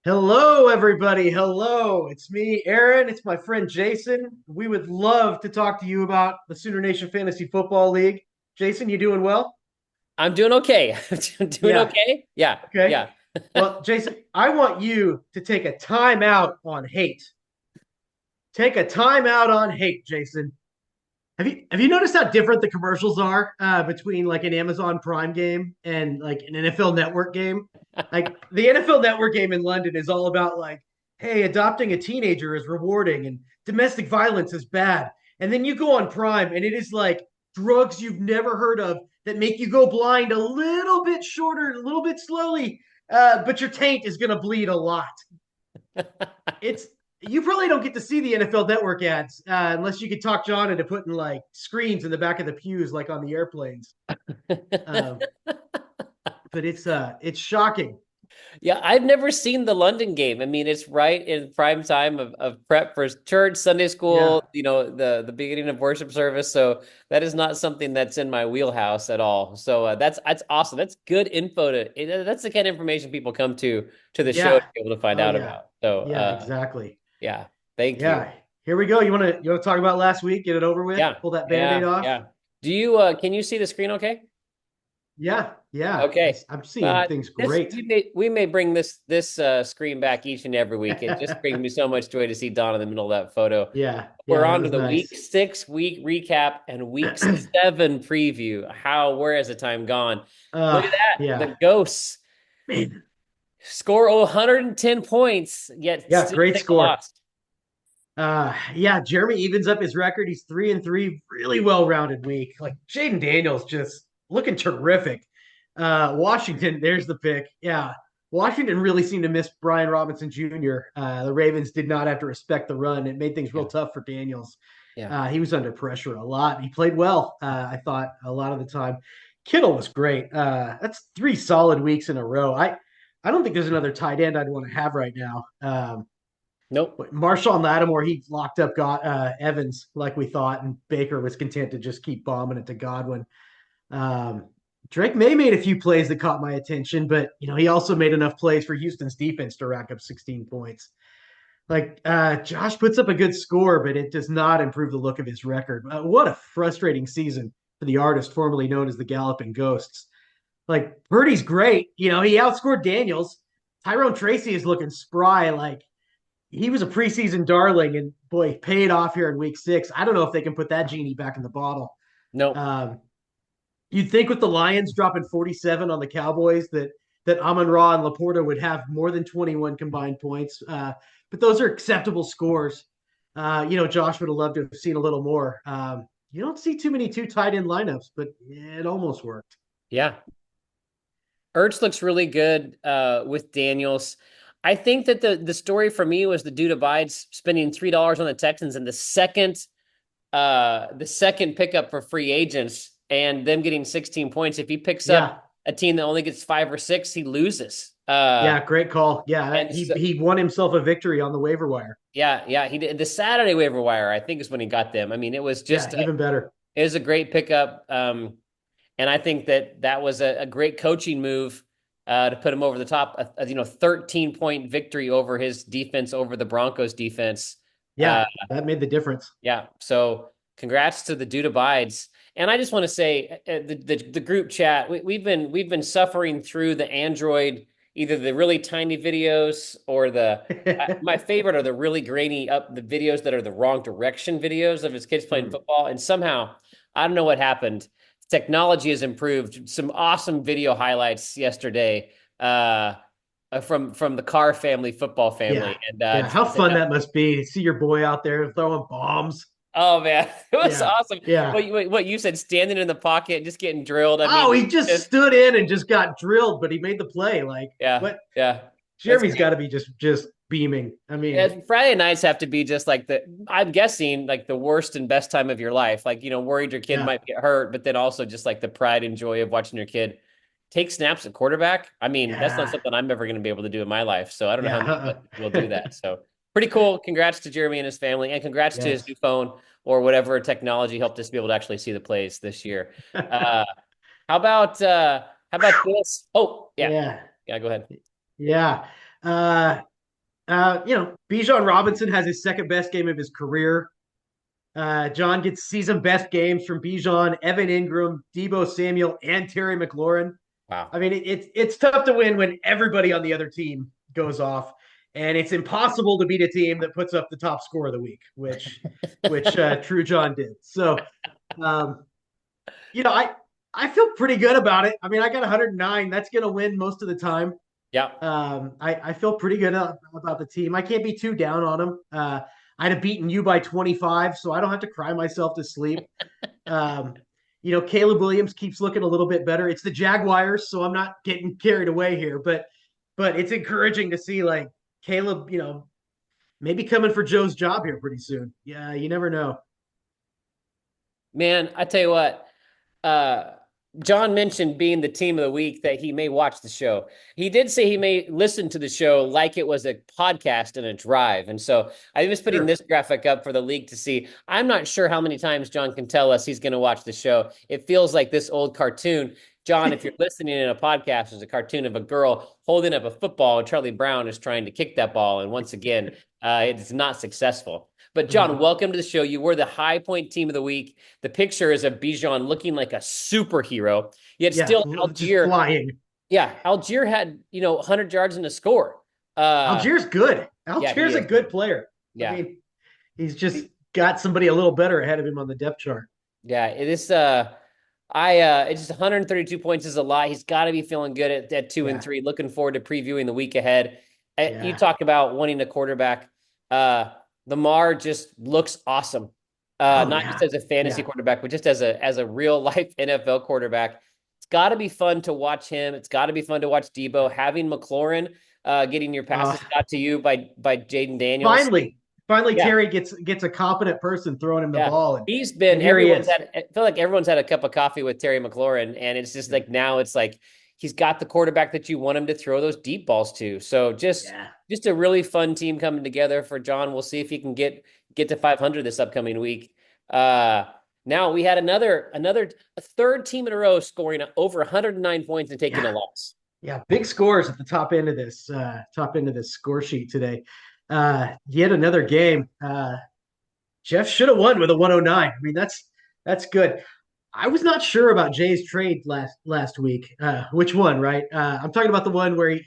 Hello, everybody. Hello. It's me, Aaron. It's my friend Jason. We would love to talk to you about the SoonerNation Fantasy Football League. Jason, you doing well? I'm doing okay. I'm doing Yeah. okay. Yeah, Okay. yeah. Well, Jason, I want you to take a timeout on hate. Take a timeout on hate, Jason. Have you noticed how different the commercials are between like an Amazon Prime game and like an NFL Network game? Like the NFL Network game in London is all about like, hey, adopting a teenager is rewarding and domestic violence is bad. And then you go on Prime and it is like drugs you've never heard of that make you go blind a little bit shorter, a little bit slowly, but your taint is gonna bleed a lot. It's you probably don't get to see the NFL Network ads unless you could talk John into putting like screens in the back of the pews, like on the airplanes. Um, but it's shocking. Yeah, I've never seen the London game. I mean, it's right in prime time of prep for church, Sunday Yeah, school, the beginning of worship service. So that is not something that's in my wheelhouse at all. So that's awesome. That's good info that's the kind of information people come to the show yeah, to be able to find oh out yeah, about. So yeah, exactly. yeah, thank you. Yeah, here we go. You want to talk about last week? Get it over with. Yeah, Pull that band-aid yeah, off. yeah. Do you can you see the screen okay? Yeah, yeah. Okay. I'm seeing things This great. we may bring this screen back each and every week. It just brings me so much joy to see Don in the middle of that photo. Yeah, We're yeah, that on to was the nice. week 6 recap and week 7 preview. Where has the time gone? Look at that. Yeah, The Ghosts man. score 110 points, yet Yeah, still great take a score. loss. Yeah, Jeremy evens up his record. He's 3-3, really well-rounded week. Like Jaden Daniels just looking terrific. Washington, there's the pick. Yeah. Washington really seemed to miss Brian Robinson Jr. The Ravens did not have to respect the run. It made things real Yeah. tough for Daniels. Yeah. He was under pressure a lot. He played well, I thought, a lot of the time. Kittle was great. That's 3 solid weeks in a row. I don't think there's another tight end I'd want to have right now. Nope. Marshawn Lattimore, he locked up Evans like we thought, and Baker was content to just keep bombing it to Godwin. Um, Drake May made a few plays that caught my attention, but he also made enough plays for Houston's defense to rack up 16 points. Like Josh puts up a good score, but it does not improve the look of his record. What a frustrating season for the artist formerly known as the Galloping Ghosts. Like Purdy's great, he outscored Daniels. Tyrone Tracy is looking spry. Like he was a preseason darling, and boy, paid off here in week 6. I don't know if they can put that genie back in the bottle. Nope. Um, you'd think with the Lions dropping 47 on the Cowboys that Amon Ra and Laporta would have more than 21 combined points, but those are acceptable scores. Josh would have loved to have seen a little more. You don't see too many two tight end lineups, but it almost worked. Yeah. Ertz looks really good with Daniels. I think that the story for me was the dude abides spending $3 on the Texans and the second pickup for free agents and them getting 16 points. If he picks up Yeah, a team that only gets 5 or 6, he loses. yeah, great call. Yeah, And he so, he won himself a victory on the waiver wire. yeah, he did the Saturday waiver wire, I think is when he got them. I mean, it was Yeah, just even better. it was a great pickup. And I think that was a great coaching move to put him over the top. 13-point victory over his defense, over the Broncos defense. Uh, Yeah, that made the difference. yeah. So congrats to the dude abides. And I just want to say the group chat we've been suffering through the Android, either the really tiny videos or my favorite are the really grainy up the videos that are the wrong direction videos of his kids playing Hmm. football. And somehow I don't know what happened. Technology has improved. Some awesome video highlights yesterday from the Carr family, football Yeah, family, and yeah. just How want to say, fun that must be to see your boy out there throwing bombs. oh man, it was Yeah, awesome. yeah. What you said, standing in the pocket, just getting drilled. I Oh, mean, he just just stood in and just got drilled, but he made the play. Like yeah, what? yeah. That's Jeremy's got to be just beaming. I Yeah, mean, Friday nights have to be just like I'm guessing like the worst and best time of your life. Like, worried your kid yeah, might get hurt, but then also just like the pride and joy of watching your kid take snaps at quarterback. I mean, that's not yeah, something I'm ever going to be able to do in my life. So I don't know how many will do yeah. that. So pretty cool. Congrats to Jeremy and his family, and congrats to his Yes. new phone or whatever technology helped us be able to actually see the plays this year. Uh, how about this? Oh, yeah. Yeah. Yeah, go ahead. Yeah. Uh, Bijan Robinson has his second best game of his career. John sees some best games from Bijan, Evan Ingram, Debo Samuel, and Terry McLaurin. Wow. I mean, it's tough to win when everybody on the other team goes off, and it's impossible to beat a team that puts up the top score of the week, which True John did. So, um, you know, I feel pretty good about it. I mean, I got 109. That's going to win most of the time. Yeah. I feel pretty good about the team. I can't be too down on them. I'd have beaten you by 25, so I don't have to cry myself to sleep. Um, Caleb Williams keeps looking a little bit better. It's the Jaguars, so I'm not getting carried away here, but it's encouraging to see like Caleb, maybe coming for Joe's job here pretty soon. Yeah, you never know. Man, I tell you what, uh, John mentioned being the team of the week that he may watch the show. He did say he may listen to the show like it was a podcast in a drive. And so I was putting Sure. this graphic up for the league to see. I'm not sure how many times John can tell us he's going to watch the show. It feels like this old cartoon. John, if you're listening in a podcast, there's a cartoon of a girl holding up a football, and Charlie Brown is trying to kick that ball. And once again, it's not successful. But John, welcome to the show. You were the high point team of the week. The picture is of Bijan looking like a superhero. Yet Yeah, still just Algier, flying. yeah, Algier had, 100 yards in a score. Algiers good. Yeah, he Algiers a is good good. player. I Yeah. mean, he's just got somebody a little better ahead of him on the depth chart. Yeah, it is it's just 132 points is a lot. He's got to be feeling good at 2 and Yeah, 3. Looking forward to previewing the week ahead. You yeah. talk about wanting a quarterback. Lamar just looks awesome. Oh Not just yeah, as a fantasy yeah. quarterback, but just as a real life NFL quarterback. It's got to be fun to watch him. It's got to be fun to watch Debo. Having McLaurin getting your Uh, passes got to you by Jaden Daniels. finally, Yeah, Terry gets a competent person throwing him the yeah. ball, He's and been here he everyone's is. had I feel like everyone's had a cup of coffee with Terry McLaurin, and it's just like now it's like he's got the quarterback that you want him to throw those deep balls to. So Yeah. just a really fun team coming together for John. We'll see if he can get to 500 this upcoming week. Uh Now we had a third team in a row scoring over 109 points and taking Yeah. a loss. Yeah. Big scores at the top end of this score sheet today. Yet another game. Jeff should have won with a 109. I mean, that's good. I was not sure about Jay's trade last week. Which one, right? I'm talking about the one where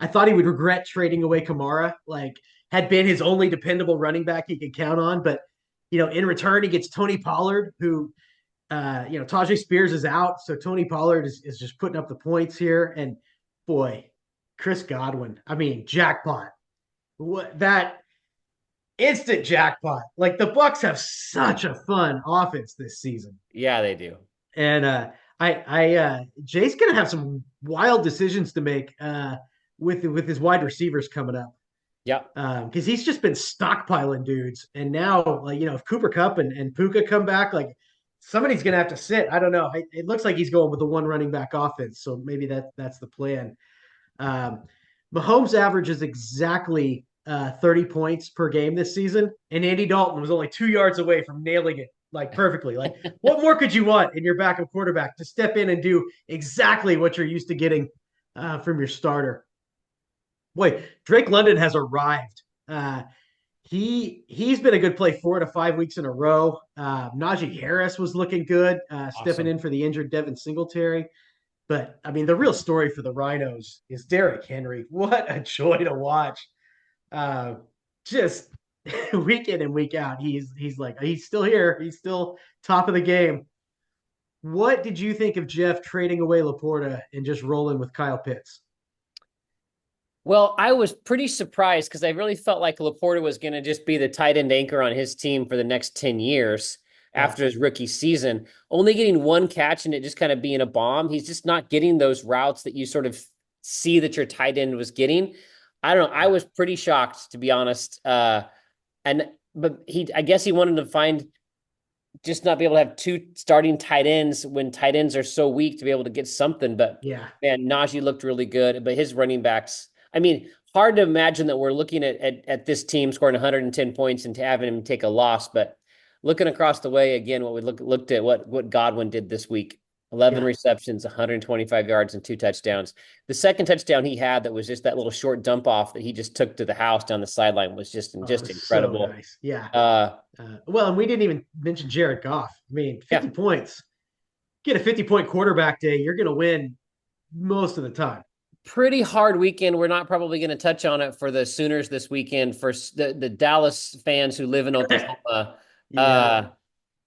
I thought he would regret trading away Kamara, like had been his only dependable running back he could count on. But in return, he gets Tony Pollard, who Tajay Spears is out, so Tony Pollard is just putting up the points here. And boy, Chris Godwin, I mean, jackpot. What that instant jackpot. Like the Bucks have such a fun offense this season. Yeah, they do. And Jay's gonna have some wild decisions to make with his wide receivers coming up. Yeah. Because he's just been stockpiling dudes, and now like if Cooper Cup and Puka come back, like somebody's gonna have to sit. I don't know. It looks like he's going with the one running back offense, so maybe that's the plan. Um, Mahomes averages exactly 30 points per game this season, and Andy Dalton was only 2 yards away from nailing it like perfectly. Like, what more could you want in your backup quarterback to step in and do exactly what you're used to getting from your starter? Boy, Drake London has arrived. He's been a good play 4 to 5 weeks in a row. Najee Harris was looking good, stepping Awesome. in for the injured Devin Singletary. But I mean, the real story for the Rhinos is Derrick Henry. What a joy to watch! Uh, just week in and week out, he's still here. He's still top of the game. What did you think of Jeff trading away Laporta and just rolling with Kyle Pitts? Well, I was pretty surprised because I really felt like Laporta was going to just be the tight end anchor on his team for the next 10 years Yeah, after his rookie season. Only getting one catch and it just kind of being a bomb. He's just not getting those routes that you sort of see that your tight end was getting. I don't know. I yeah, was pretty shocked, to be honest. But I guess he wanted to find just not be able to have two starting tight ends when tight ends are so weak to be able to get something. But yeah. man, Najee looked really good. But his running backs, I mean, hard to imagine that we're looking at this team scoring 110 points and to having him take a loss. But looking across the way again, what we looked at what Godwin did this week. 11 Yeah. receptions, 125 yards, and 2 touchdowns. The second touchdown he had that was just that little short dump off that he just took to the house down the sideline was Oh, it just was so incredible. nice. Yeah. Uh, Well, and we didn't even mention Jared Goff. I mean, yeah, 50 points. Get a 50-point quarterback day, you're going to win most of the time. pretty hard weekend. We're not probably going to touch on it for the Sooners this weekend. For the Dallas fans who live in Oklahoma, Yeah. uh,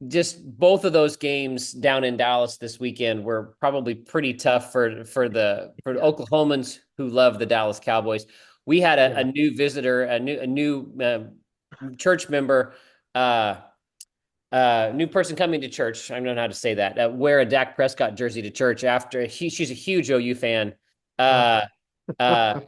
just both of those games down in Dallas this weekend were probably pretty tough for Yeah. Oklahomans who love the Dallas Cowboys. We had a Yeah. new visitor, a new church member, uh, new person coming to church. I don't know how to say that. Wear a Dak Prescott jersey to church after she's a huge OU fan. Oh. Uh,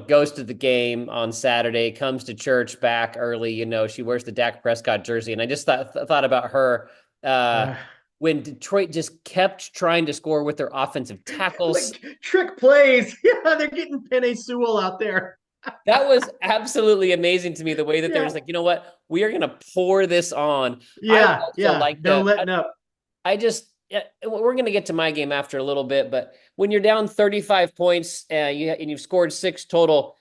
goes to the game on Saturday, comes to church back early. She wears the Dak Prescott jersey, and I just thought about her Uh, when Detroit just kept trying to score with their offensive tackles. like trick plays. Yeah, they're getting Penny Sewell out there. That was absolutely amazing to me. The way that they're Yeah. just like, you know what, we are going to pour this on. I Yeah. also Yeah. like No the letting up. I just we're going to get to my game after a little bit, but when you're down 35 points and you've scored 6 total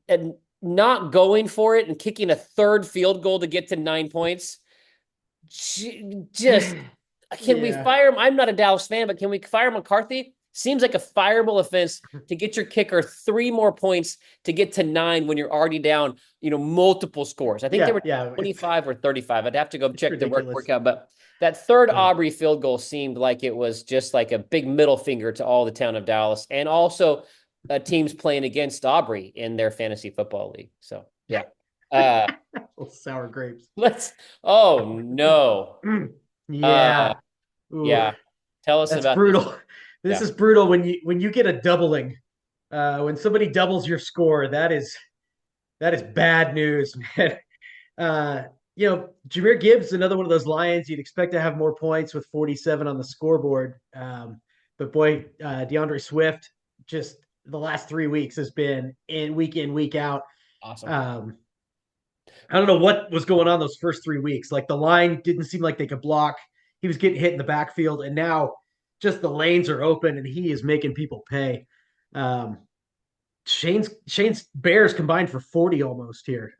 and not going for it and kicking a third field goal to get to 9 points, just can we Yeah. fire him? I'm not a Dallas fan, but can we fire McCarthy? Seems like a fireable offense to get your kicker 3 more points to get to 9 when you're already down, multiple scores. I think they Yeah. were Yeah. 25 or 35. I'd have to go It's check the ridiculous. workout, but that third Yeah. Aubrey field goal seemed like it was just like a big middle finger to all the town of Dallas and also teams playing against Aubrey in their fantasy football league. So, yeah. Uh, Sour grapes. let's, oh no. Uh, Yeah. Ooh, yeah. Tell us that's about this. brutal. This Yeah. is brutal when you get a doubling. When somebody doubles your score, that is bad news, man. Uh, Jahmyr Gibbs, another one of those Lions you'd expect to have more points with 47 on the scoreboard. But boy, DeAndre Swift, just the last 3 weeks has been in, week out. Awesome. Um, I don't know what was going on those first 3 weeks. Like the line didn't seem like they could block. He was getting hit in the backfield, and now just the lanes are open, and he is making people pay. Um, Shane's Bears combined for 40 almost here.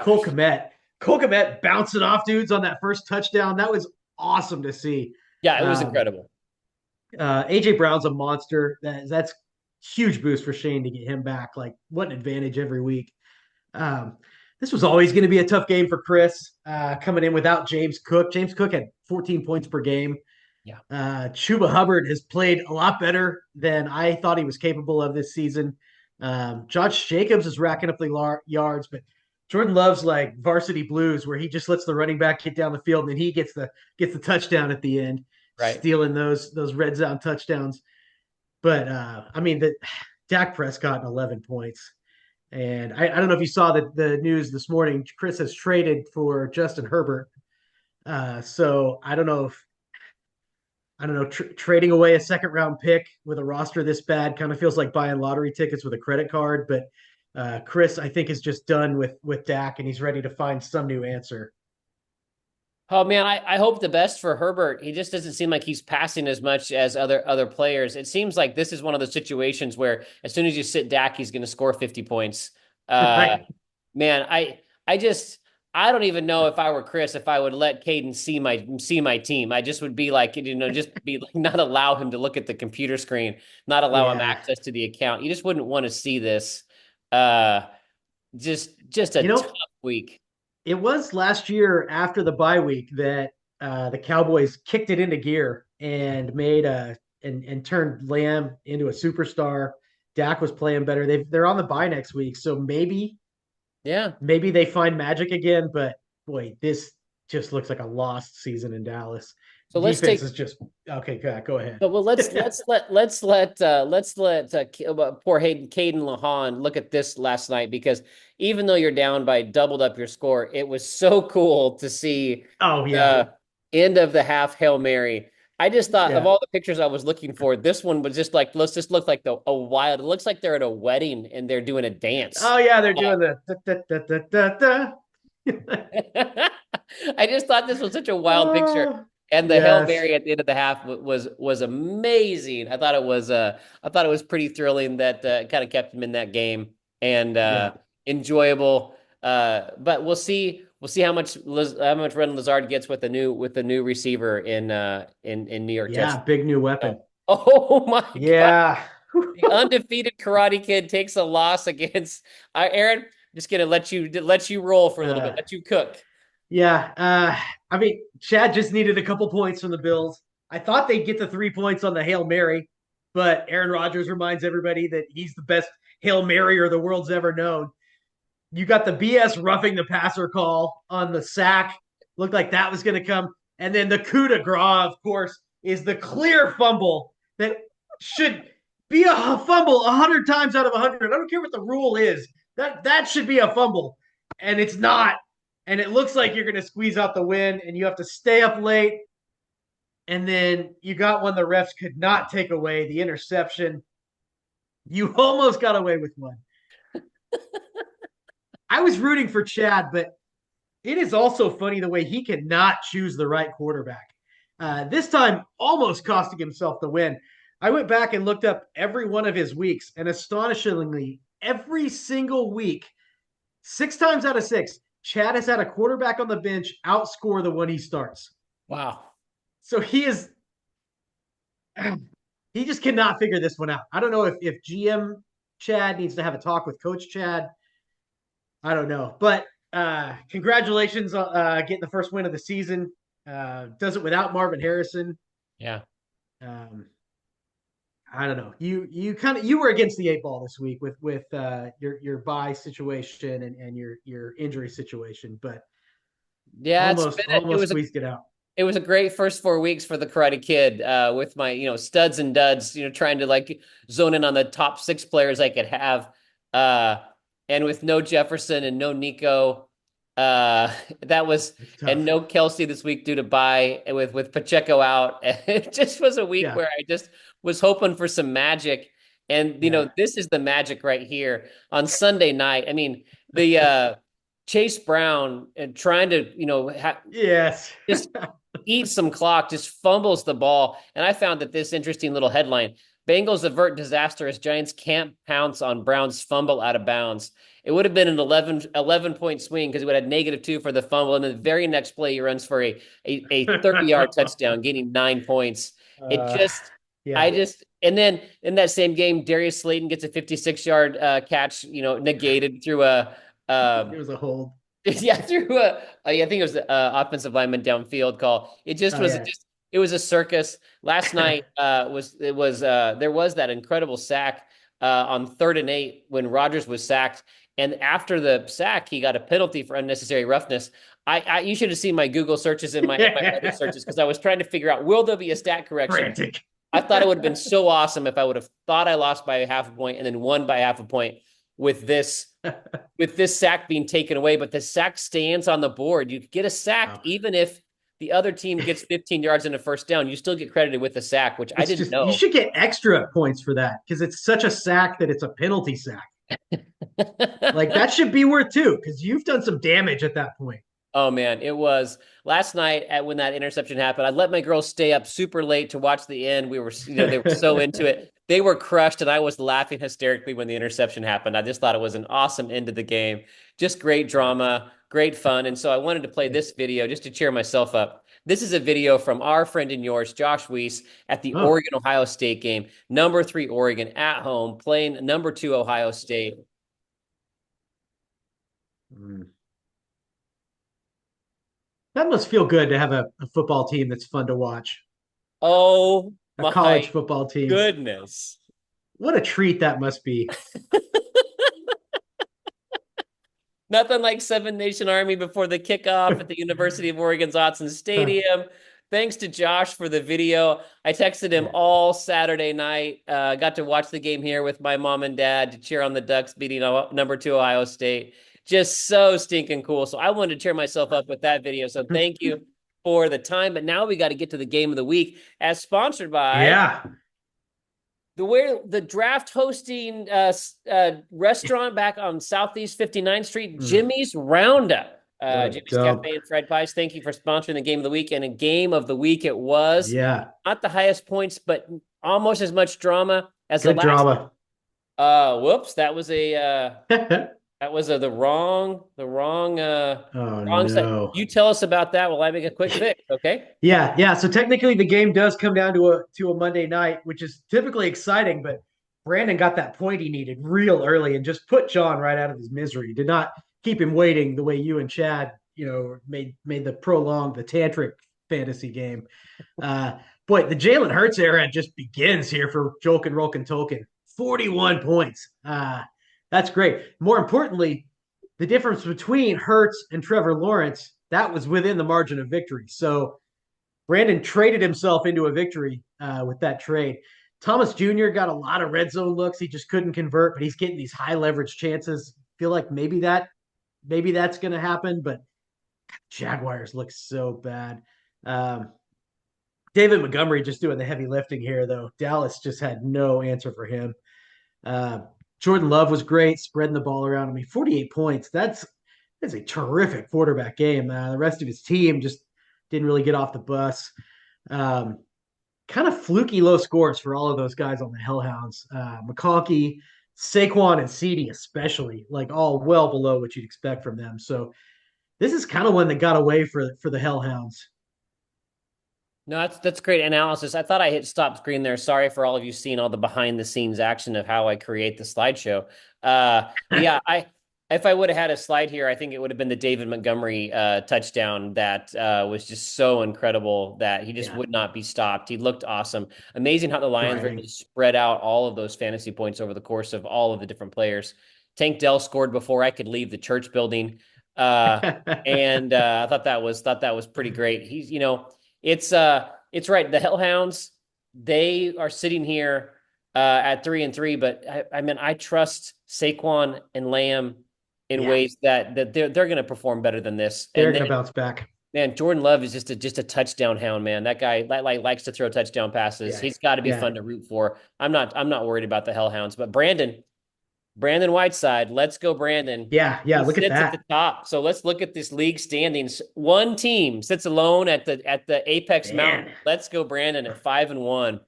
Cole Gosh. Kmet, Cole Kmet bouncing off dudes on that first touchdown. That was awesome to see. Yeah, it was Um, incredible. AJ Brown's a monster. That's huge boost for Shane to get him back. Like what an advantage every week. Um, this was always going to be a tough game for Chris coming in without James Cook. James Cook had 14 points per game. Yeah. Chuba Hubbard has played a lot better than I thought he was capable of this season. Josh Jacobs is racking up the yards, but Jordan Love's like varsity blues, where he just lets the running back get down the field and then he gets the touchdown at the end, Right. stealing those red zone touchdowns. But I mean, the Dak Prescott 11 points. And I don't know if you saw the news this morning. Chris has traded for Justin Herbert. So I don't know, trading away a second round pick with a roster this bad kind of feels like buying lottery tickets with a credit card. But Chris, I think, is just done with Dak, and he's ready to find some new answer. Oh man, I hope the best for Herbert. He just doesn't seem like he's passing as much as other players. It seems like this is one of those situations where as soon as you sit Dak, he's going to score 50 points. Uh, Right? man, I just I don't even know if I were Chris if I would let Caden see my team. I just would be like, just be like not allow him to look at the computer screen, not allow him Yeah. access to the account. You just wouldn't want to see this. Uh, just a You tough know, week. it was last year after the bye week that the Cowboys kicked it into gear and made and turned Lamb into a superstar. Dak was playing better. They're on the bye next week, so Yeah. maybe they find magic again. But boy, this just looks like a lost season in Dallas. So let's Defense take is just okay. Go ahead. But well, let's let poor Hayden Caden Lahan look at this last night because even though you're down by doubled up your score, it was so cool to see Oh yeah, the end of the half Hail Mary. I just thought of yeah. all the pictures I was looking for, this one was just like let's just look like a wild. It looks like they're at a wedding and they're doing a dance. Oh yeah, they're doing the da, da, da, da, da, da. I just thought this was such a wild picture. Oh, And the Hail Yes. Mary at the end of the half was amazing. I thought it was pretty thrilling that kind of kept him in that game and Yeah. enjoyable. But we'll see how much Ren Lazard gets with the new receiver in New York Jets. Yeah. Big new weapon. Oh my God. Yeah. The undefeated Karate Kid takes a loss against Aaron. Just gonna let you roll for a little bit, Uh, let you cook. yeah. I mean, Chad just needed a couple points from the Bills. I thought they'd get the 3 points on the Hail Mary, but Aaron Rodgers reminds everybody that he's the best Hail Maryer the world's ever known. You got the BS roughing the passer call on the sack. Looked like that was going to come. And then the coup de grace, of course, is the clear fumble that should be a fumble 100 times out of 100. I don't care what the rule is. That should be a fumble. And it's not. And it looks like you're going to squeeze out the win, and you have to stay up late. And then you got one the refs could not take away, the interception. You almost got away with one. I was rooting for Chad, but it is also funny the way he cannot choose the right quarterback. This time, almost costing himself the win. I went back and looked up every one of his weeks, and astonishingly, every single week, 6 times out of 6, Chad has had a quarterback on the bench outscore the one he starts. Wow. So he is, he just cannot figure this one out. I don't know if GM Chad needs to have a talk with Coach Chad. I don't know, but congratulations on getting the first win of the season. Does it without Marvin Harrison. Yeah. Um, I don't know. You were against the 8 ball this week with your bye situation and your injury situation, but Yeah, it almost was squeezed it out. it was a great first 4 weeks for the Karate Kid, with my, studs and duds, trying to like zone in on the top 6 players I could have. Uh, and with no Jefferson and no Nico, uh, that was, It's and tough. no Kelsey this week due to bye, and with Pacheco out. It just was a week Yeah, where I just was hoping for some magic. And, yeah. this is the magic right here on Sunday night. I mean, the, Chase Brown and trying to, Yes. just eats some clock, just fumbles the ball. And I found that this interesting little headline: Bengals avert disaster as Giants can't pounce on Browns fumble out of bounds. It would have been an 11 point swing because he would have had -2 for the fumble. And then the very next play, he runs for a 30-yard touchdown, gaining 9 points. It uh, just, I yeah. just, and then in that same game, Darius Slayton gets a 56-yard catch, negated through a, It um, was a hold. yeah, through I think it was the offensive lineman downfield call. It just Oh was yeah. it was a circus. Last night there was that incredible sack on 3rd and 8 when Rodgers was sacked, and after the sack he got a penalty for unnecessary roughness. I you should have seen my Google searches and my other Yeah. searches because I was trying to figure out, will there be a stat correction. Frantic. I thought it would have been so awesome if I would have thought I lost by a half a point and then won by half a point with this sack being taken away, but the sack stands on the board. You get a sack Wow. even if the other team gets 15 yards in a first down. You still get credited with the sack, which I It's didn't just you know. should get extra points for that because it's such a sack that it's a penalty sack. Like that should be worth two because you've done some damage at that point. Oh man, it was last night when that interception happened. I let my girls stay up super late to watch the end. We were, they were so into it. They were crushed, and I was laughing hysterically when the interception happened. I just thought it was an awesome end to the game. Just great drama, great fun. And so I wanted to play this video just to cheer myself up. This is a video from our friend and yours, Josh Weiss, at the Oh. Oregon Ohio State game. Number 3 Oregon at home playing number 2 Ohio State. Mm. That must feel good to have a football team that's fun to watch. Oh A college my football team. goodness. What a treat that must be. Nothing like Seven Nation Army before the kickoff at the University of Oregon's Autzen Stadium. Thanks to Josh for the video. I texted him Yeah. all Saturday night. Got to watch the game here with my mom and dad to cheer on the Ducks beating number 2 Ohio State. Just so stinking cool. So I wanted to cheer myself up with that video. So thank you for the time. But now we got to get to the game of the week, as sponsored by Yeah. the draft hosting restaurant back on Southeast 59th Street, Mm. Jimmy's Roundup. What Jimmy's dump. Cafe and Fried Pies, thank you for sponsoring the game of the week. And a game of the week it was. Yeah. Not the highest points, but almost as much drama as the Good last. drama. Whoops, that was Oh wrong side. no. You tell us about that while I make a quick fix, okay? Yeah, yeah. So technically the game does come down to a Monday night, which is typically exciting, but Brandon got that point he needed real early and just put John right out of his misery. Did not keep him waiting the way you and Chad, made the prolonged, the tantric fantasy game. Uh Boy, the Jalen Hurts era just begins here for Jolkin Rolkin Tolkien. 41 points. That's great. More importantly, the difference between Hurts and Trevor Lawrence, that was within the margin of victory. So Brandon traded himself into a victory with that trade. Thomas Jr. got a lot of red zone looks. He just couldn't convert, but he's getting these high leverage chances. Feel like maybe that's going to happen, but Jaguars look so bad. Um, David Montgomery just doing the heavy lifting here, though. Dallas just had no answer for him. Uh, Jordan Love was great, spreading the ball around. I mean, 48 points. That's a terrific quarterback game. The rest of his team just didn't really get off the bus. Um, Kind of fluky low scores for all of those guys on the Hellhounds. McConkey, Saquon, and Ceedee especially, like all well below what you'd expect from them. So this is kind of one that got away for the Hellhounds. No, that's great analysis. I thought I hit stop screen there. Sorry for all of you seeing all the behind the scenes action of how I create the slideshow. Yeah, I if I would have had a slide here, I think it would have been the David Montgomery touchdown that was just so incredible that he just Yeah, would not be stopped. He looked awesome. Amazing how the Lions were able driving. to spread out all of those fantasy points over the course of all of the different players. Tank Dell scored before I could leave the church building. Uh, and I thought that was pretty great. He's, it's right. The Hellhounds, they are sitting here at 3-3, but I mean, I trust Saquon and Lamb in Yeah, ways that they're going to perform better than this. they're And gonna then, bounce back. man, Jordan Love is just a touchdown hound, man. That guy likes to throw touchdown passes. Yeah, He's got to be yeah, fun to root for. I'm not worried about the Hellhounds, but Brandon Whiteside. Let's go, Brandon. yeah, yeah. He Look at sits at the that, top. So let's look at this league standings. One team sits alone at the apex mountain. man. Let's go, Brandon, at 5-1.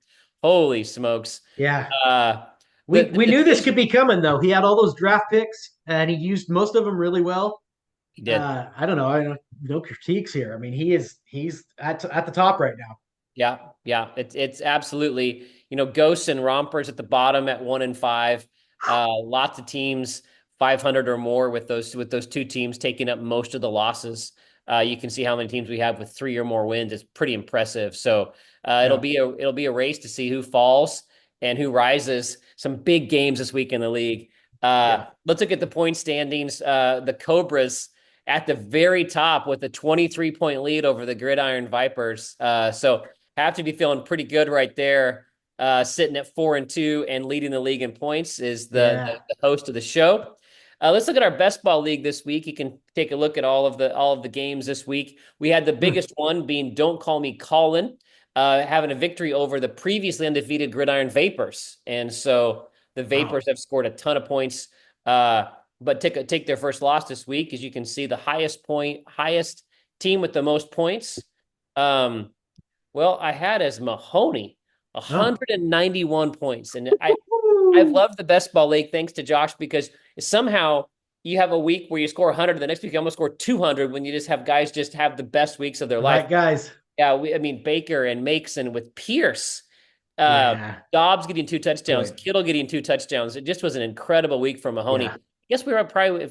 Holy smokes! Yeah, Uh, we the knew this could division be coming though. He had all those draft picks and he used most of them really well. he did. I don't know. I don't, no critiques here. I mean, he's at the top right now. Yeah, yeah. It's absolutely, ghosts and rompers at the bottom at 1-5. Lots of teams 500 or more with those two teams taking up most of the losses. You can see how many teams we have with 3 or more wins. It's pretty impressive. So it'll Yeah, be a race to see who falls and who rises. Some big games this week in the league. yeah, Let's look at the point standings. The Cobras at the very top with a 23-point lead over the Gridiron Vipers. So have to be feeling pretty good right there. Sitting at 4-2 and leading the league in points is yeah. the host of the show. Let's look at our best ball league this week. You can take a look at all of the games this week. We had the Hmm. biggest one being Don't Call Me Colin, having a victory over the previously undefeated Gridiron Vapors, and so the Wow. Vapors have scored a ton of points. But take their first loss this week, as you can see, the highest team with the most points. Um, well, I had as Mahoney, Oh. 191 points. And I've loved the best ball league thanks to Josh because somehow you have a week where you score 100, the next week you almost score 200 when you just have guys just have the best weeks of their The life. right guys. Yeah, I mean, Baker and Makeson with Pierce, Yeah. Dobbs getting 2 touchdowns, Boy. Kittle getting 2 touchdowns. It just was an incredible week for Mahoney. Yeah. I guess we were probably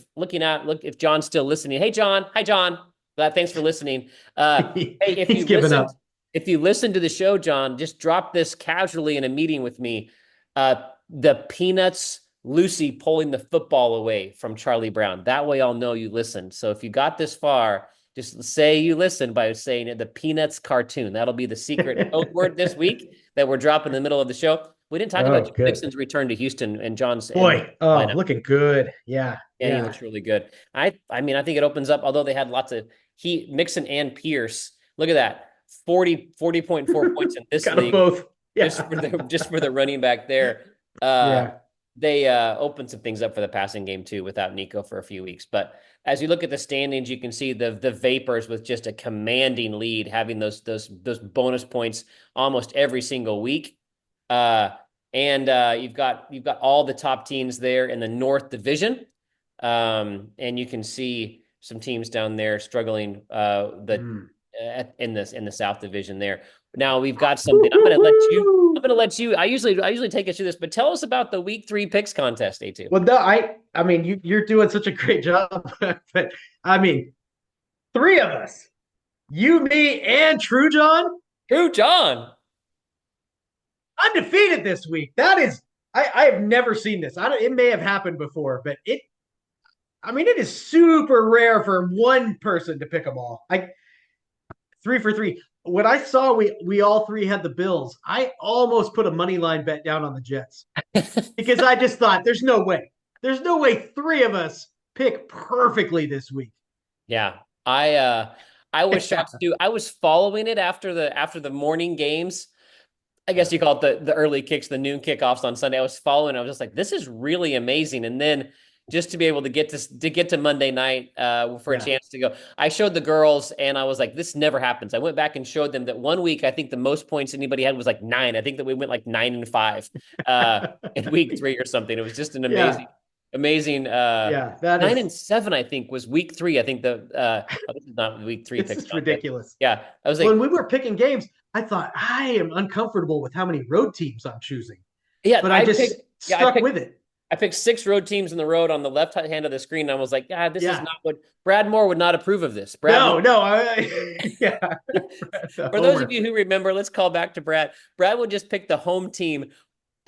if John's still listening. Hey, John. Hi, John. Thanks for listening. Hey, He's given up. if you listen to the show, John, just drop this casually in a meeting with me. The Peanuts Lucy pulling the football away from Charlie Brown. That way I'll know you listened. So if you got this far, just say you listened by saying it, the Peanuts cartoon. That'll be the secret code word this week that we're dropping in the middle of the show. We didn't talk about Oh, Joe good. Mixon's return to Houston and John's and Boy. Oh, lineup. looking good. Yeah. Yeah, he Yeah. looks really good. I mean, I think it opens up, although they had lots of Mixon and Pierce. Look at that. 40.4 points in this Got them league both. just for Yeah. the running back there. Uh, Yeah. they opened some things up for the passing game too without Nico for a few weeks. But as you look at the standings, you can see the Vapors with just a commanding lead, having those bonus points almost every single week. Uh, and you've got all the top teams there in the North Division, and you can see some teams down there struggling. Mm. In the South Division there. Now we've got something. I'm going to let you. I'm going to let you. I usually take us through this, but tell us about the week 3 picks contest, A2. Well, no, I mean, you're doing such a great job, but I mean, three of us, you, me, and True John, True, John. undefeated this week. That is, I have never seen this. I don't. It may have happened before, but I mean, it is super rare for one person to pick them all. I 3 for 3. When I saw we all three had the Bills, I almost put a money line bet down on the Jets because I just thought there's no way. There's no way three of us pick perfectly this week. Yeah, I was shocked too. I was following it after the morning games. I guess you call it the early kicks, the noon kickoffs on Sunday. I was following. I was just like, this is really amazing. And then just to be able to get to Monday night for a Yeah. chance to go, I showed the girls, and I was like, this never happens. I went back and showed them that one week I think the most points anybody had was like 9. I think that we went like 9-5 in week 3 or something. It was just an Yeah. amazing. Yeah. That Nine is and seven, I think, was week 3. I think this is not week 3 it's picks just contest. ridiculous. Yeah, I was When like, we were picking games, I thought I am uncomfortable with how many road teams I'm choosing. yeah, But I just I stuck with it. picked 6 road teams in the road on the left hand of the screen. And I was like, this is Yeah. not what Brad Moore would not approve of this. Brad Moore, No, no, yeah. The for those of homer. you who remember, let's call back to Brad. Brad would just pick the home team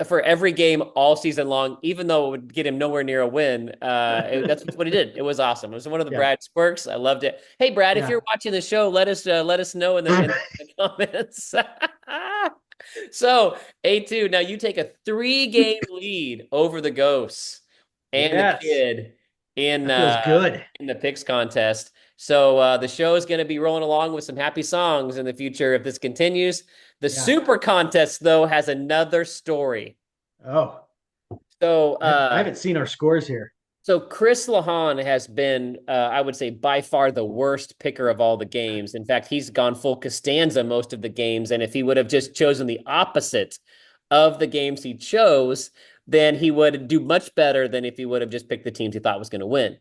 for every game all season long, even though it would get him nowhere near a win. That's what he did. It was awesome. It was one of the Yeah. Brad quirks. I loved it. Hey, Brad, if Yeah. you're watching the show, let us know in the comments. So, A2, now you take a 3-game lead over the Ghosts and the Yes. kid in That feels uh good. in the picks contest. So the show is going to be rolling along with some happy songs in the future if this continues. The Yeah. super contest, though, has another story. Oh, So I haven't seen our scores here. so Chris Lahan has been, I would say, by far the worst picker of all the games. In fact, he's gone full Costanza most of the games. And if he would have just chosen the opposite of the games he chose, then he would do much better than if he would have just picked the teams he thought was going to win. I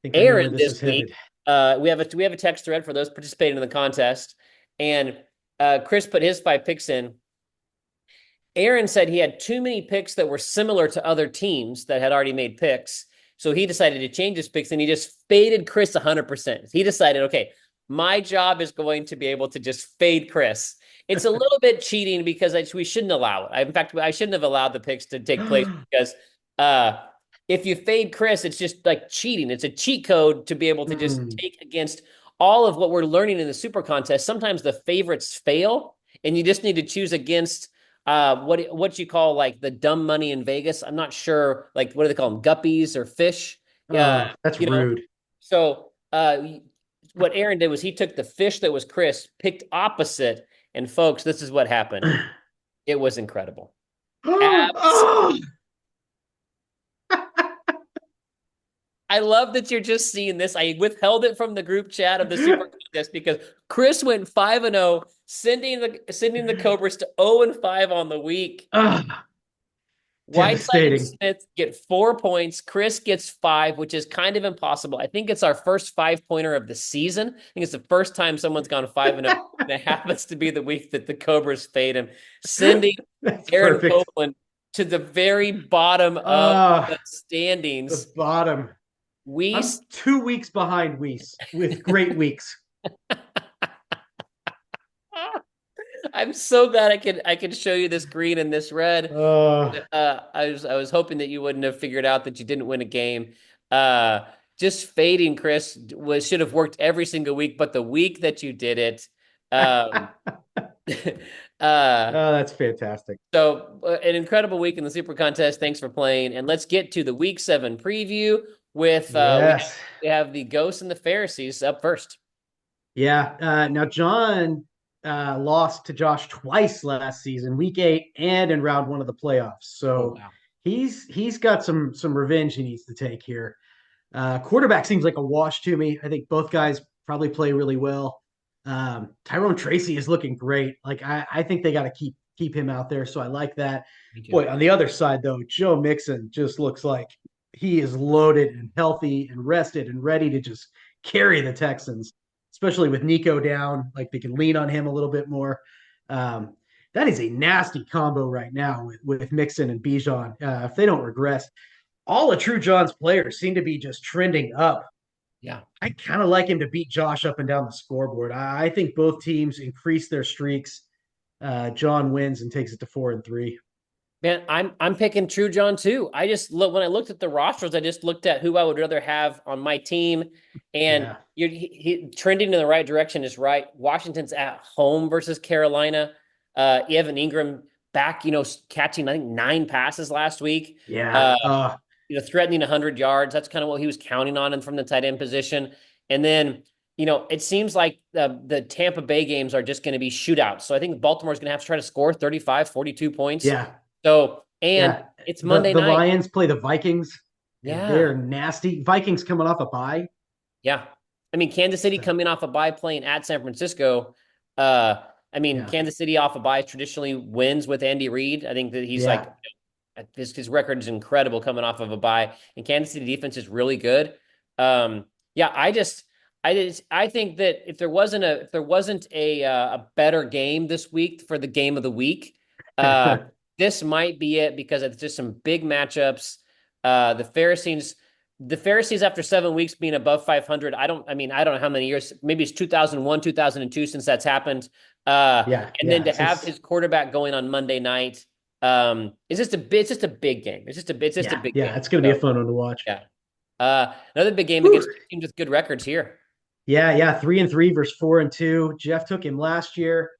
think I know Aaron where this this is week, headed. we have a text thread for those participating in the contest, and Chris put his 5 picks in. Aaron said he had too many picks that were similar to other teams that had already made picks. So he decided to change his picks and he just faded Chris 100%. He decided, okay, my job is going to be able to just fade Chris. It's a little bit cheating because we shouldn't allow it. In fact, I shouldn't have allowed the picks to take place because if you fade Chris, it's just like cheating. It's a cheat code to be able to just Hmm. take against all of what we're learning in the super contest. Sometimes the favorites fail and you just need to choose against what you call like the dumb money in Vegas. I'm not sure, like what do they call them, guppies or fish? Yeah, Oh, that's you know. rude. So what Aaron did was he took the fish that was Chris, picked opposite, and folks, this is what happened. It was incredible. Abs. Oh, I love that you're just seeing this. I withheld it from the group chat of the super contest because Chris went 5-0, sending the Cobras to 0-5 on the week. oh, Whiteside and devastating. Smith get 4 points. Chris gets 5, which is kind of impossible. I think it's our first 5-pointer of the season. I think it's the first time someone's gone 5-0. And it happens to be the week that the Cobras fade him, sending That's Aaron perfect. Copeland to the very bottom of Ah, the standings. the bottom. We I'm 2 weeks behind Weiss with great weeks. I'm so glad I can show you this green and this red. Uh, I was hoping that you wouldn't have figured out that you didn't win a game. Just fading Chris should have worked every single week, but the week that you did it, um, uh, that's fantastic. so an incredible week in the Super Contest. Thanks for playing, and let's get to the Week 7 preview with Yes. we have the Ghosts and the Pharisees up first. Yeah. Now, John lost to Josh twice last season, week 8 and in round 1 of the playoffs. Oh So wow! he's got some revenge he needs to take here. Quarterback seems like a wash to me. I think both guys probably play really well. Tyrone Tracy is looking great. Like I think they got to keep him out there. So I like that. Me too. Boy, on the other side though, Joe Mixon just looks like he is loaded and healthy and rested and ready to just carry the Texans, especially with Nico down. Like they can lean on him a little bit more. Um, that is a nasty combo right now with Mixon and Bijan. If they don't regress, all of True John's players seem to be just trending up. Yeah. I kind of like him to beat Josh up and down the scoreboard. I think both teams increase their streaks. John wins and takes it to 4-3. Man, I'm picking True John too. I just look when I looked at the rosters, I just looked at who I would rather have on my team, and Yeah, trending in the right direction is right. Washington's at home versus Carolina. Evan Ingram back, catching I think 9 passes last week. yeah. Uh, threatening 100 yards. That's kind of what he was counting on from the tight end position. And then, it seems like the Tampa Bay games are just going to be shootouts. So I think Baltimore's going to have to try to score 35, 42 points. Yeah, So, and yeah. it's The Monday the night. Lions play the Vikings, and Yeah. they're nasty. Vikings coming off a bye. Yeah. I mean, Kansas City So, coming off a bye playing at San Francisco. Uh, I mean, yeah, Kansas City off a bye traditionally wins with Andy Reid. I think that he's like, yeah. his record is incredible coming off of a bye, and Kansas City defense is really good. Yeah, I think that if there wasn't a better game this week for the game of the week, this might be it because it's just some big matchups. The Pharisees after 7 weeks being above 500. I don't know how many years. Maybe it's 2001, 2002 since that's happened. Yeah, And then yeah. to have his quarterback going on Monday night. It's just a big game. It's just a Yeah, big yeah. game. It's going to be a So fun one to watch. yeah. Another big game Whew. against teams with good records here. Yeah, yeah. 3-3 versus 4-2. Jeff took him last year.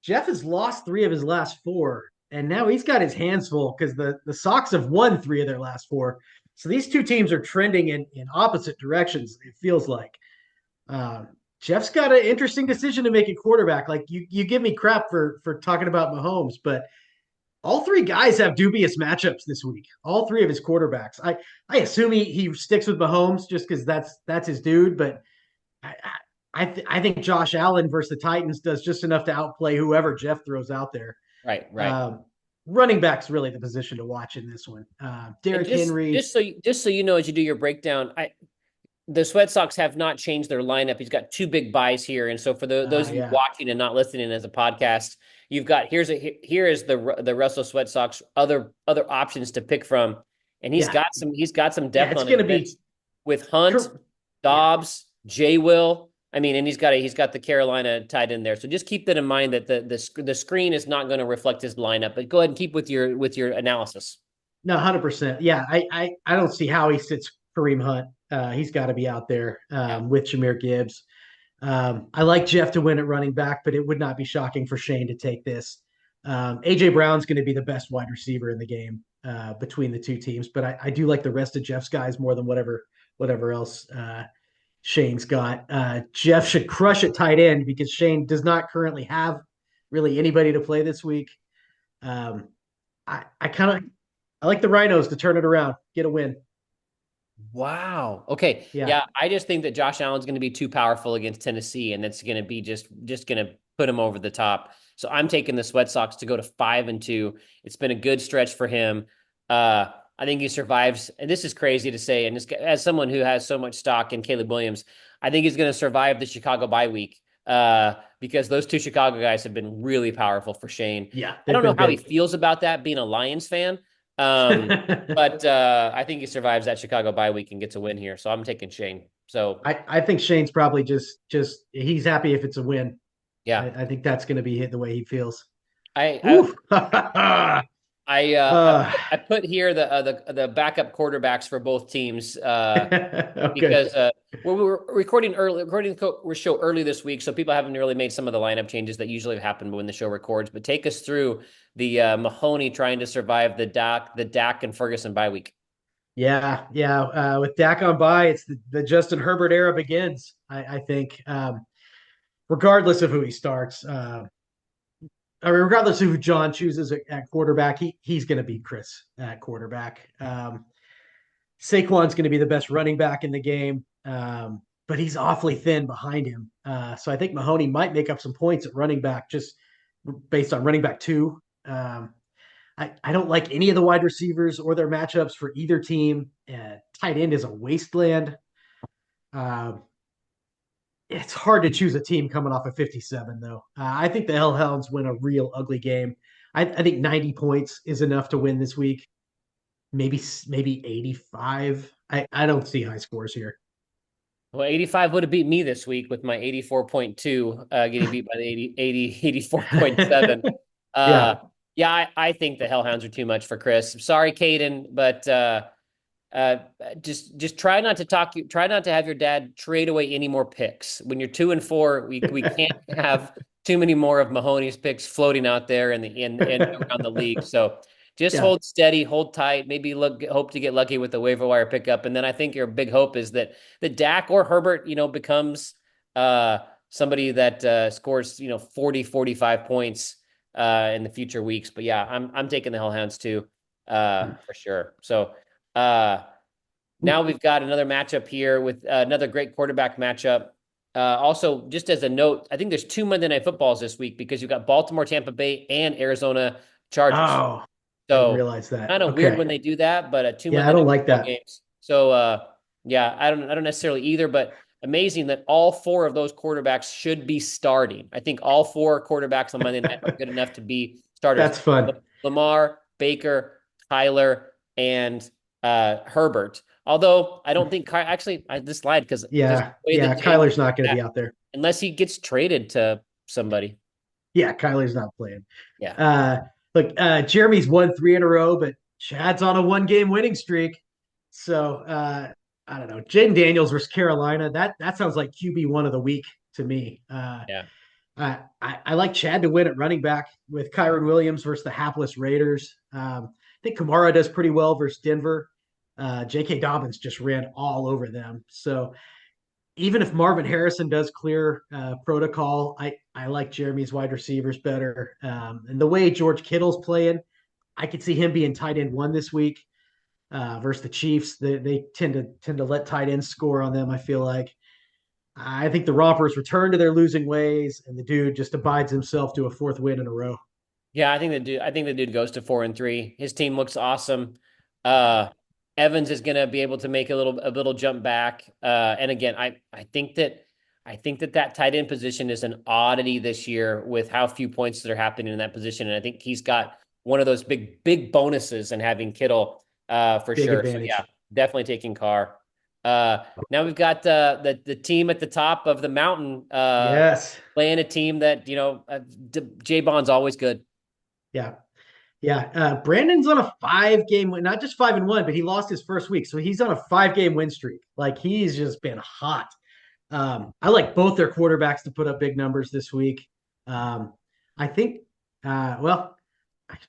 Jeff has lost three of his last four, and now he's got his hands full because the Sox have won three of their last four. So these two teams are trending in opposite directions, it feels like. Um, Jeff's got an interesting decision to make at quarterback. Like you give me crap for talking about Mahomes, but all three guys have dubious matchups this week. All three of his quarterbacks. I assume he sticks with Mahomes just because that's his dude, but I I think Josh Allen versus the Titans does just enough to outplay whoever Jeff throws out there. Right, right. Um, Running back's really the position to watch in this one. And Derrick just Henry. just so just so you know, as you do your breakdown, the Sweat Sox have not changed their lineup. He's got two big buys here, and so for those of you Yeah, watching and not listening as a podcast, you've got here is the Russell Sweat Sox other options to pick from, and he's yeah, got some yeah. depth It's on his going to bench be with Hunt, yeah. Dobbs, Jay Will. I mean, and he's got the Carolina tied in there. So just keep that in mind that the screen is not going to reflect his lineup. But go ahead and keep with your analysis. No, 100%. Yeah, I don't see how he sits Kareem Hunt. He's got to be out there Yeah. with Jameer Gibbs. I like Jeff to win at running back, but it would not be shocking for Shane to take this. AJ Brown's going to be the best wide receiver in the game between the two teams, but I do like the rest of Jeff's guys more than whatever else Shane's got. Jeff should crush at tight end because Shane does not currently have really anybody to play this week. Um, I kind of I like the Rhinos to turn it around, get a win. Wow. Okay. Yeah, Yeah, I just think that Josh Allen's going to be too powerful against Tennessee, and that's going to be just going to put him over the top. So I'm taking the Sweat Sox to go to 5-2. It's been a good stretch for him. I think he survives, and this is crazy to say. And as someone who has so much stock in Caleb Williams, I think he's going to survive the Chicago bye week. Because those two Chicago guys have been really powerful for Shane. yeah, I they've don't know been how he big. feels about that being a Lions fan. Um, but I think he survives that Chicago bye week and gets a win here. So I'm taking Shane. So I think Shane's probably just he's happy if it's a win. yeah, I think that's going to be the way he feels. I I Ooh. uh, I put here the backup quarterbacks for both teams okay. because we were recording the show early this week, so people haven't really made some of the lineup changes that usually happen when the show records. But take us through the Mahoney trying to survive the Dak and Ferguson bye week. Yeah, yeah. With Dak on by, it's the Justin Herbert era begins. I think, regardless of who he starts. I mean, regardless of who John chooses at quarterback, he's going to beat Chris at quarterback. Saquon's going to be the best running back in the game, but he's awfully thin behind him. So I think Mahoney might make up some points at running back just based on running back two. I don't like any of the wide receivers or their matchups for either team. Tight end is a wasteland. Uh, it's hard to choose a team coming off of 57, though. I think the Hellhounds win a real ugly game. I think 90 points is enough to win this week. Maybe 85. I don't see high scores here. Well, 85 would have beat me this week with my 84.2 getting beat by the 84.7. Uh, Yeah. yeah, I think the Hellhounds are too much for Chris. I'm sorry, Caden, but uh, just try not to have your dad trade away any more picks. When you're 2-4, we can't have too many more of Mahoney's picks floating out there in around the league. So just Yeah. hold steady, hold tight. Maybe hope to get lucky with the waiver wire pickup, and then I think your big hope is that Dak or Herbert, becomes somebody that scores 40, 45 points in the future weeks. But yeah, I'm taking the Hellhounds too for sure. So. Uh, Now we've got another matchup here with another great quarterback matchup. Also, just as a note, I think there's two Monday Night Footballs this week because you've got Baltimore, Tampa Bay, and Arizona Chargers. Oh, I didn't So realize that. kind of weird Okay. when they do that, but two Yeah, I Monday don't Night like Football that. games. So yeah, I don't necessarily either, but amazing that all four of those quarterbacks should be starting. I think all four quarterbacks on Monday night are good enough to be starters. That's fun. Lamar, Baker, Kyler, and Herbert. Although I don't think actually I just lied because there's Yeah. a way Yeah. that Jameis Kyler's not going to be out there. unless he gets traded to somebody. Yeah. Kyler's not playing. Yeah. Uh, look, Jeremy's won three in a row, but Chad's on a one-game winning streak. So I don't know. Jaden Daniels versus Carolina. That sounds like QB1 of the week to me. Yeah. I like Chad to win at running back with Kyron Williams versus the hapless Raiders. I think Kamara does pretty well versus Denver. J.K. Dobbins just ran all over them. So even if Marvin Harrison does clear protocol, I like Jeremy's wide receivers better. And the way George Kittle's playing, I could see him being tight end one this week versus the Chiefs. They tend to let tight ends score on them. I feel like. I think the Rompers return to their losing ways, and the dude just abides himself to a fourth win in a row. Yeah, I think the dude goes to 4-3. His team looks awesome. Uh Evans is gonna be able to make a little jump back. And again, I think that tight end position is an oddity this year with how few points that are happening in that position. And I think he's got one of those big bonuses in having Kittle for Big sure. So yeah, advantage. definitely taking Carr. Now we've got the team at the top of the mountain Yes. playing a team that J Bond's always good. Yeah. Yeah. Brandon's on a 5 game win, not just 5-1, but he lost his first week. So he's on a 5 game win streak. Like he's just been hot. I like both their quarterbacks to put up big numbers this week. Um, I think, well,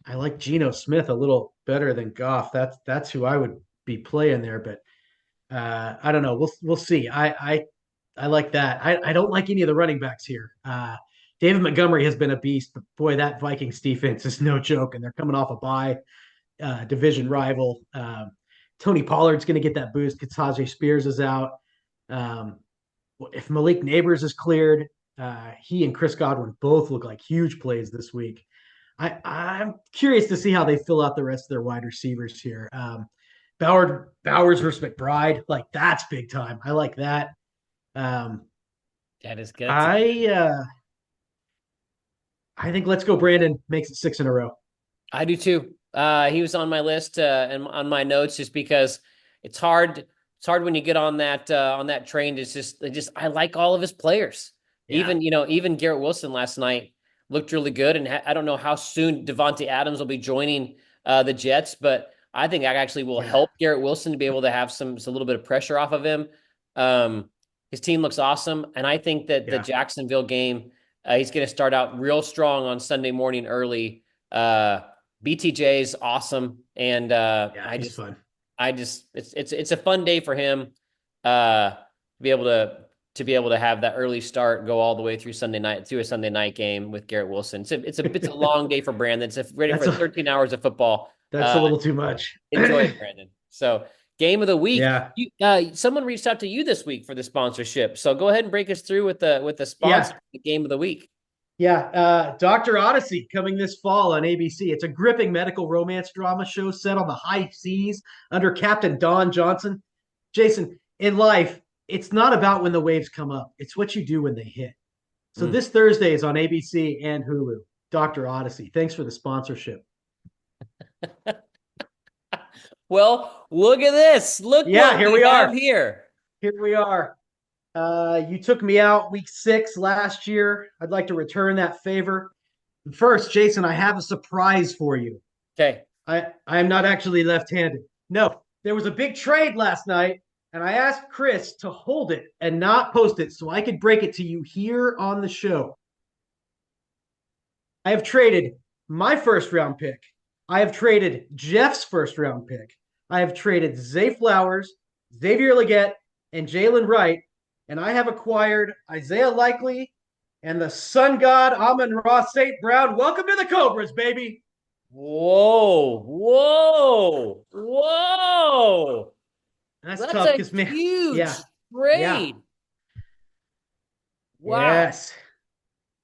I like Geno Smith a little better than Goff. That's who I would be playing there, but I don't know. We'll see. I like that. I don't like any of the running backs here. David Montgomery has been a beast, but boy, that Vikings defense is no joke, and they're coming off a bye, division rival. Tony Pollard's going to get that boost because Tajay Spears is out. Um, if Malik Neighbors is cleared, he and Chris Godwin both look like huge plays this week. I'm curious to see how they fill out the rest of their wide receivers here. Bowers versus McBride, like that's big time. I like that. Um, That is good. I think let's go. Brandon makes it six in a row. I do too. He was on my list and on my notes just because it's hard. It's hard when you get on that train. It's just I like all of his players. Yeah, Even Garrett Wilson last night looked really good, and I don't know how soon Devontae Adams will be joining the Jets, but I think that actually will yeah, help Garrett Wilson to be able to have some little bit of pressure off of him. Um, his team looks awesome, and I think that the yeah, Jacksonville game, he's going to start out real strong on Sunday morning early. BTJ is awesome, and yeah. He's fun. it's a fun day for him to be able to to be able to have that early start, go all the way through a Sunday night game with Garrett Wilson. It's a long day for Brandon. It's ready That's for a 13 hours of football. that's a little too much. Enjoy it, Brandon. So, game of the week. Yeah. Someone reached out to you this week for the sponsorship. So go ahead and break us through with the sponsor Yeah. for the game of the week. Yeah, Dr. Odyssey coming this fall on ABC. It's a gripping medical romance drama show set on the high seas under Captain Don Johnson. Jason, in life, it's not about when the waves come up, it's what you do when they hit. So Mm. this Thursday is on ABC and Hulu. Dr. Odyssey. Thanks for the sponsorship. Well, look at this. Look Yeah, what here we we have are. here. Here we are. You took me out week 6 last year. I'd like to return that favor. First, Jason, I have a surprise for you. Okay. I am not actually left-handed. No, there was a big trade last night, and I asked Chris to hold it and not post it so I could break it to you here on the show. I have traded my first round pick. I have traded Jeff's first round pick. I have traded Zay Flowers, Xavier Leggett, and Jalen Wright, and I have acquired Isaiah Likely and the sun god Amon Ross St. Brown. Welcome to the Cobras, baby. Whoa, whoa, whoa. That's That's tough a because, man, huge yeah, yeah, trade. Wow. yes.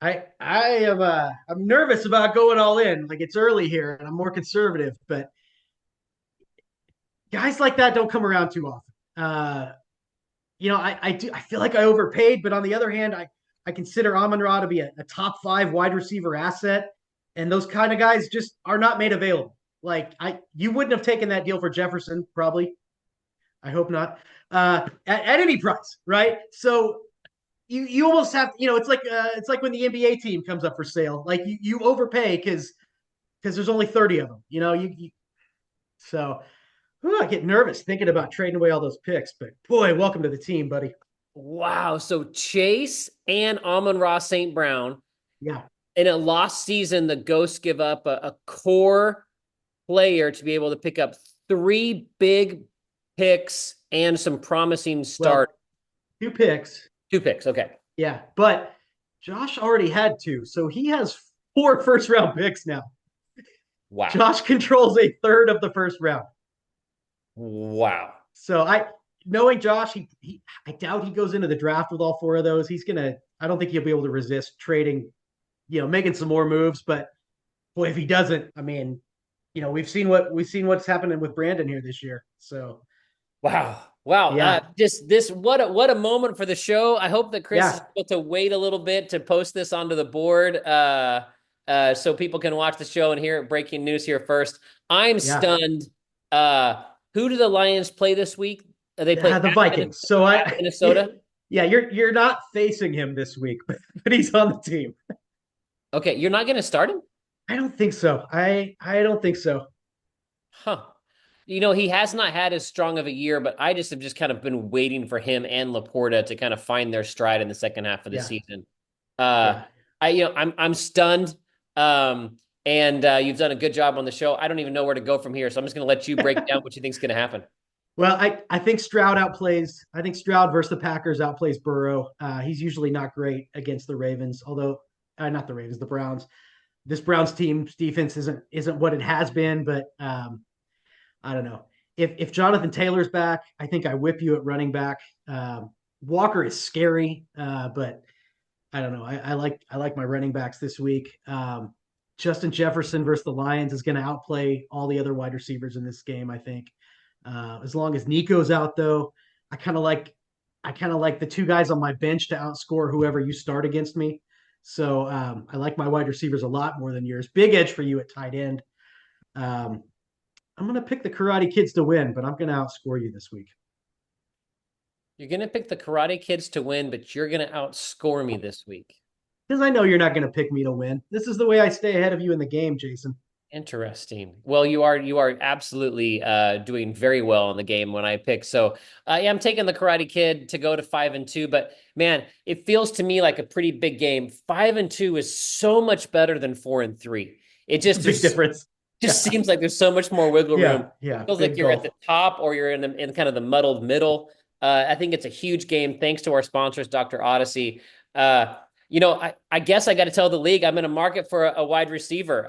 I am I'm nervous about going all in. Like it's early here and I'm more conservative, but guys like that don't come around too often. I feel like I overpaid, but on the other hand, I consider Amon Ra to be a top 5 wide receiver asset, and those kind of guys just are not made available. Like you wouldn't have taken that deal for Jefferson, probably. I hope not. At any price, right? So you almost have it's like when the NBA team comes up for sale. Like you overpay because there's only 30 of them. So I get nervous thinking about trading away all those picks. But boy, welcome to the team, buddy. Wow. So Chase and Amon-Ra St. Brown Yeah, in a lost season, the Ghosts give up a core player to be able to pick up 3 big picks and some promising start. well, 2 picks. 2 picks. Okay. Yeah, but Josh already had 2, so he has 4 first round picks now. Wow. Josh controls a third of the first round. Wow. So knowing Josh, I doubt he goes into the draft with all 4 of those. I don't think he'll be able to resist trading, making some more moves. But boy, if he doesn't, I mean, we've seen what's happening with Brandon here this year. So wow. Wow. yeah, What a moment for the show. I hope that Chris is able to wait a little bit to post this onto the board so people can watch the show and hear breaking news here first. I'm stunned. Who do the Lions play this week? They play the Vikings. So Minnesota. Yeah, you're not facing him this week, but he's on the team. Okay, you're not going to start him? I don't think so. I don't think so. Huh. He has not had as strong of a year, but I just have kind of been waiting for him and Laporta to kind of find their stride in the second half of the season. I'm stunned. And you've done a good job on the show. I don't even know where to go from here, so I'm just going to let you break down what you think is going to happen. Well, I think Stroud outplays. I think Stroud versus the Packers outplays Burrow. He's usually not great against the Ravens, although not the Ravens, the Browns. This Browns team's defense isn't what it has been, but I don't know. If Jonathan Taylor's back, I think I whip you at running back. Walker is scary, but I don't know. I like my running backs this week. Justin Jefferson versus the Lions is going to outplay all the other wide receivers in this game, I think. As long as Nico's out, though, I kind of like the 2 guys on my bench to outscore whoever you start against me. So I like my wide receivers a lot more than yours. Big edge for you at tight end. I'm going to pick the Karate Kids to win, but I'm going to outscore you this week. You're going to pick the Karate Kids to win, but you're going to outscore me this week. Because I know you're not going to pick me to win. This is the way I stay ahead of you in the game, Jason. Interesting. Well, you are absolutely doing very well in the game when I pick. So I'm taking the Karate Kid to go to 5-2, but man, it feels to me like a pretty big game. 5-2 is so much better than 4-3. It just big difference. Seems like there's so much more wiggle room. Yeah. It feels like you're at the top or you're in kind of the muddled middle. I think it's a huge game. Thanks to our sponsors, Dr. Odyssey. I guess I got to tell the league I'm in a market for a wide receiver.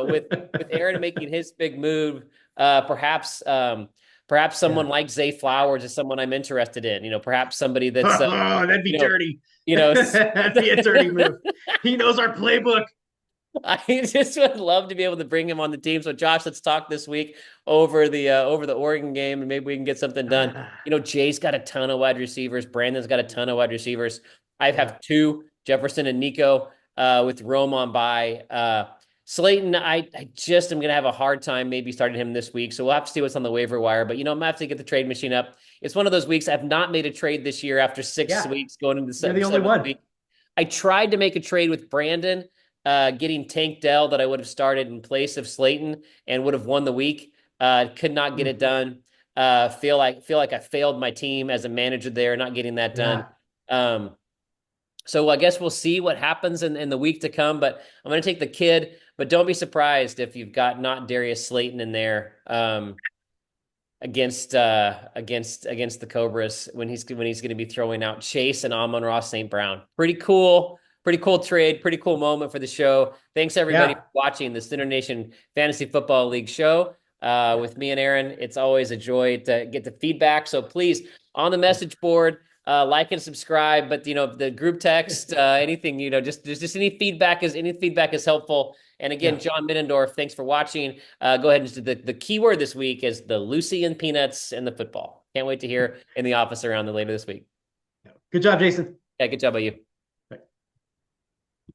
With Aaron making his big move, perhaps Yeah. someone like Zay Flowers is someone I'm interested in. Perhaps somebody that's Oh, that'd be you know, dirty. you know. That'd be a dirty move. He knows our playbook. I just would love to be able to bring him on the team. So, Josh, let's talk this week over the Oregon game, and maybe we can get something done. Jay's got a ton of wide receivers. Brandon's got a ton of wide receivers. I Yeah. have two, Jefferson and Nico, with Rome on by. Slayton, I just am gonna have a hard time maybe starting him this week. So we'll have to see what's on the waiver wire. But I'm gonna have to get the trade machine up. It's one of those weeks I've not made a trade this year after 6 weeks going into the You're the only seventh one. week. I tried to make a trade with Brandon, getting Tank Dell that I would have started in place of Slayton and would have won the week. Could not get it done. Feel like I failed my team as a manager there, not getting that done. Yeah. So I guess we'll see what happens in the week to come. But I'm going to take the kid. But don't be surprised if you've got not Darius Slayton in there. Against the Cobras when he's going to be throwing out Chase and Amon-Ra St. Brown. Pretty cool trade, pretty cool moment for the show. Thanks everybody Yeah. for watching the SoonerNation Fantasy Football League show with me and Aaron. It's always a joy to get the feedback. So please, on the message board, like and subscribe. But the group text, anything, just any feedback is helpful. And again, Yeah. John Middendorf, thanks for watching. Go ahead and just the keyword this week is the Lucy and Peanuts and the football. Can't wait to hear in the office around the later this week. Good job, Jason. Yeah, good job by you.